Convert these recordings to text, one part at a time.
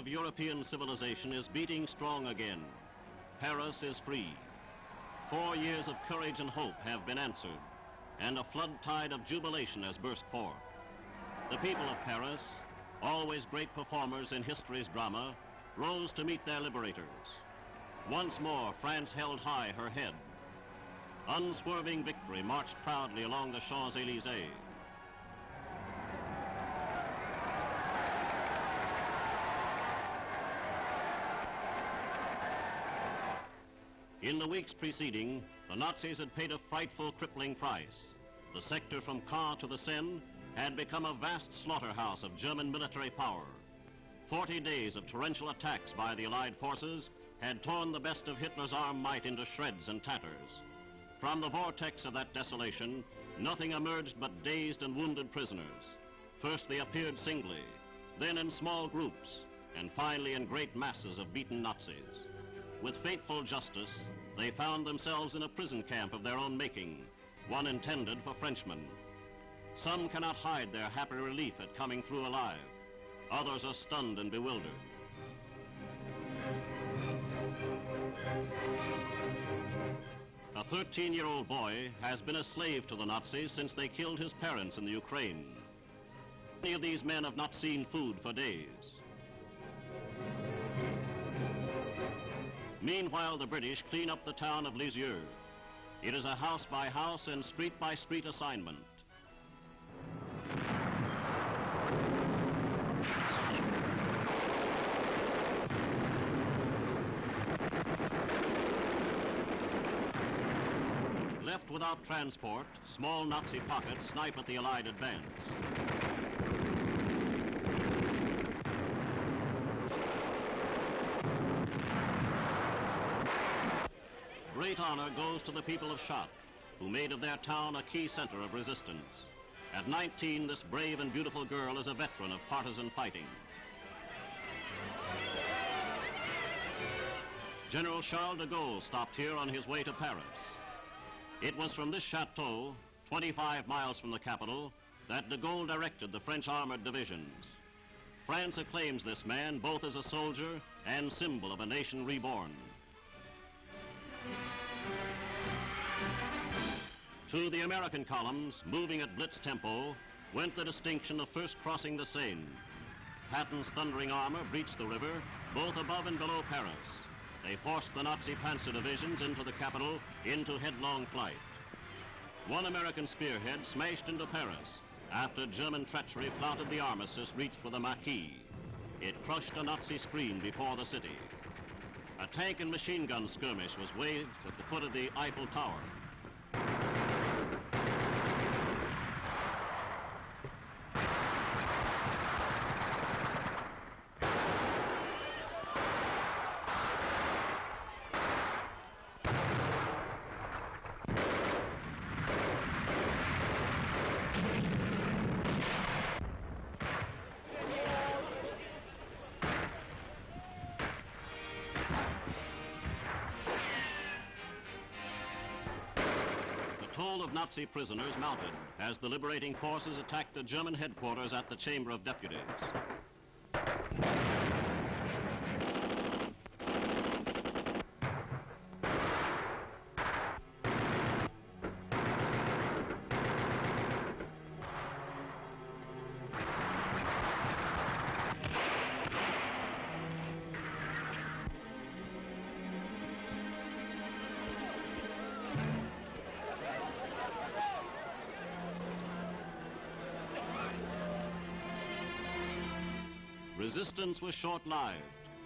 European civilization is beating strong again. Paris is free. 4 years of courage and hope have been answered, and a flood tide of jubilation has burst forth. The people of Paris, always great performers in history's drama, rose to meet their liberators. Once more, France held high her head. Unswerving victory marched proudly along the Champs-Élysées. In the weeks preceding, the Nazis had paid a frightful, crippling price. The sector from Caen to the Seine had become a vast slaughterhouse of German military power. 40 days of torrential attacks by the Allied forces had torn the best of Hitler's armed might into shreds and tatters. From the vortex of that desolation, nothing emerged but dazed and wounded prisoners. First they appeared singly, then in small groups, and finally in great masses of beaten Nazis. With fateful justice, they found themselves in a prison camp of their own making, one intended for Frenchmen. Some cannot hide their happy relief at coming through alive. Others are stunned and bewildered. A 13-year-old boy has been a slave to the Nazis since they killed his parents in the Ukraine. Many of these men have not seen food for days. Meanwhile, the British clean up the town of Lisieux. It is a house-by-house and street-by-street assignment. Left without transport, small Nazi pockets snipe at the Allied advance. Great honor goes to the people of Chartres, who made of their town a key center of resistance. At 19, this brave and beautiful girl is a veteran of partisan fighting. General Charles de Gaulle stopped here on his way to Paris. It was from this chateau, 25 miles from the capital, that de Gaulle directed the French armored divisions. France acclaims this man both as a soldier and symbol of a nation reborn. To the American columns, moving at blitz tempo, went the distinction of first crossing the Seine. Patton's thundering armor breached the river, both above and below Paris. They forced the Nazi panzer divisions into the capital into headlong flight. One American spearhead smashed into Paris after German treachery flouted the armistice reached with a Maquis. It crushed a Nazi screen before the city. A tank and machine gun skirmish was waged at the foot of the Eiffel Tower. The toll of Nazi prisoners mounted as the liberating forces attacked the German headquarters at the Chamber of Deputies. Resistance was short-lived,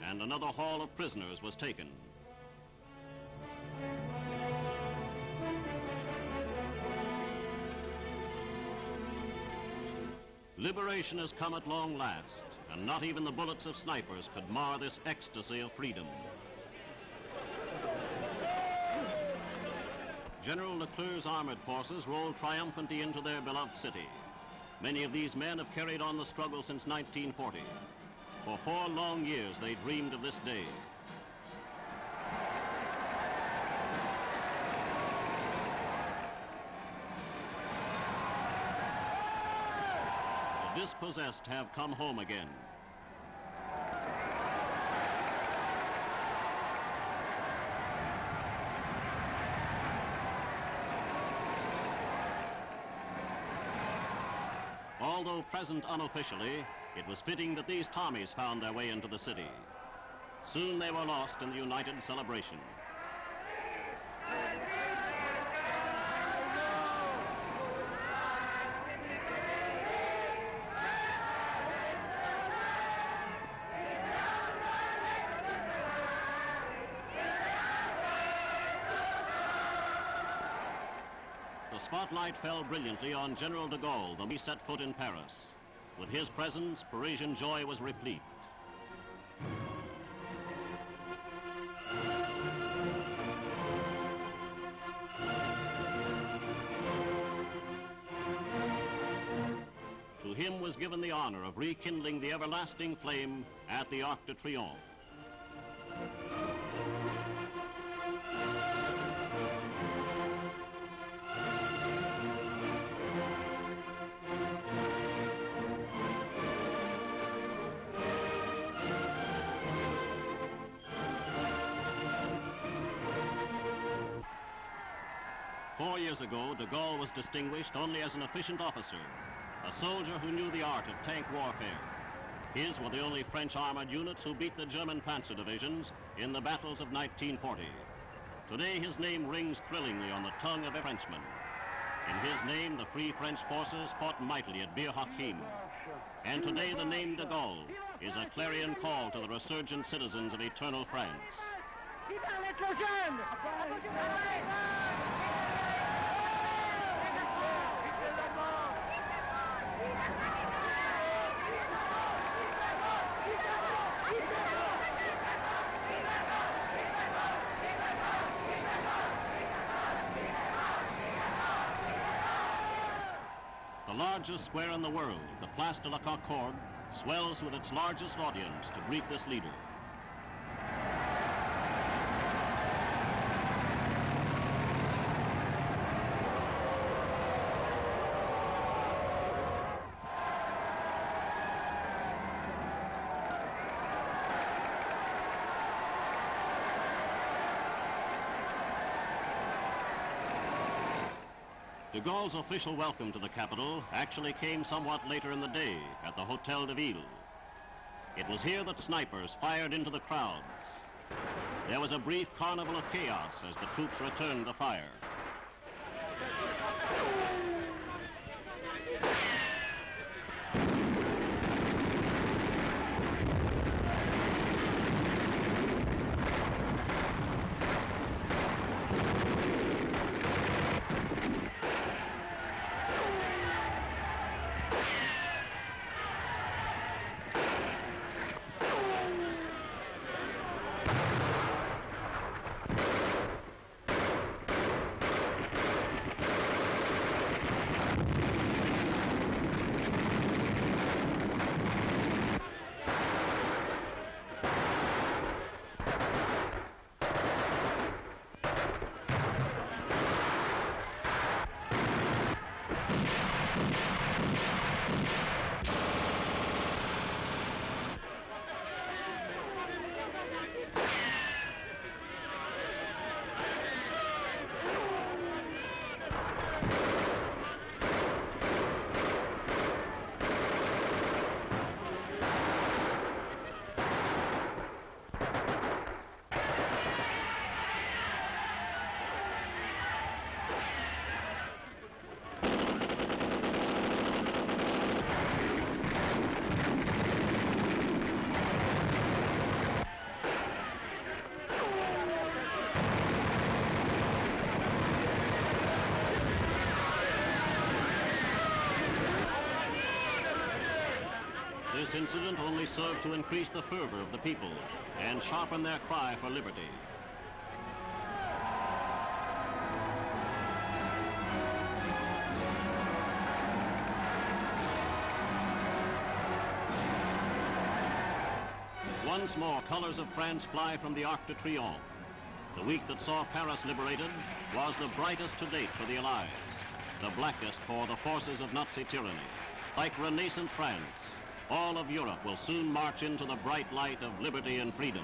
and another haul of prisoners was taken. Liberation has come at long last, and not even the bullets of snipers could mar this ecstasy of freedom. General Leclerc's armored forces rolled triumphantly into their beloved city. Many of these men have carried on the struggle since 1940. For 4 long years, they dreamed of this day. The dispossessed have come home again. although present unofficially, it was fitting that these Tommies found their way into the city. Soon they were lost in the united celebration. The spotlight fell brilliantly on General de Gaulle the moment he set foot in Paris. With his presence, Parisian joy was replete. To him was given the honor of rekindling the everlasting flame at the Arc de Triomphe. Four years ago, de Gaulle was distinguished only as an efficient officer, a soldier who knew the art of tank warfare. His were the only French armored units who beat the German panzer divisions in the battles of 1940. Today, his name rings thrillingly on the tongue of a Frenchman. In his name, the Free French forces fought mightily at Bir Hakeim. And today, the name de Gaulle is a clarion call to the resurgent citizens of eternal France. The largest square in the world, the Place de la Concorde, swells with its largest audience to greet this leader. De Gaulle's official welcome to the capital actually came somewhat later in the day at the Hotel de Ville. It was here that snipers fired into the crowds. There was a brief carnival of chaos as the troops returned the fire. This incident only served to increase the fervor of the people and sharpen their cry for liberty. Once more, colors of France fly from the Arc de Triomphe. The week that saw Paris liberated was the brightest to date for the Allies, the blackest for the forces of Nazi tyranny. Like renascent France, all of Europe will soon march into the bright light of liberty and freedom.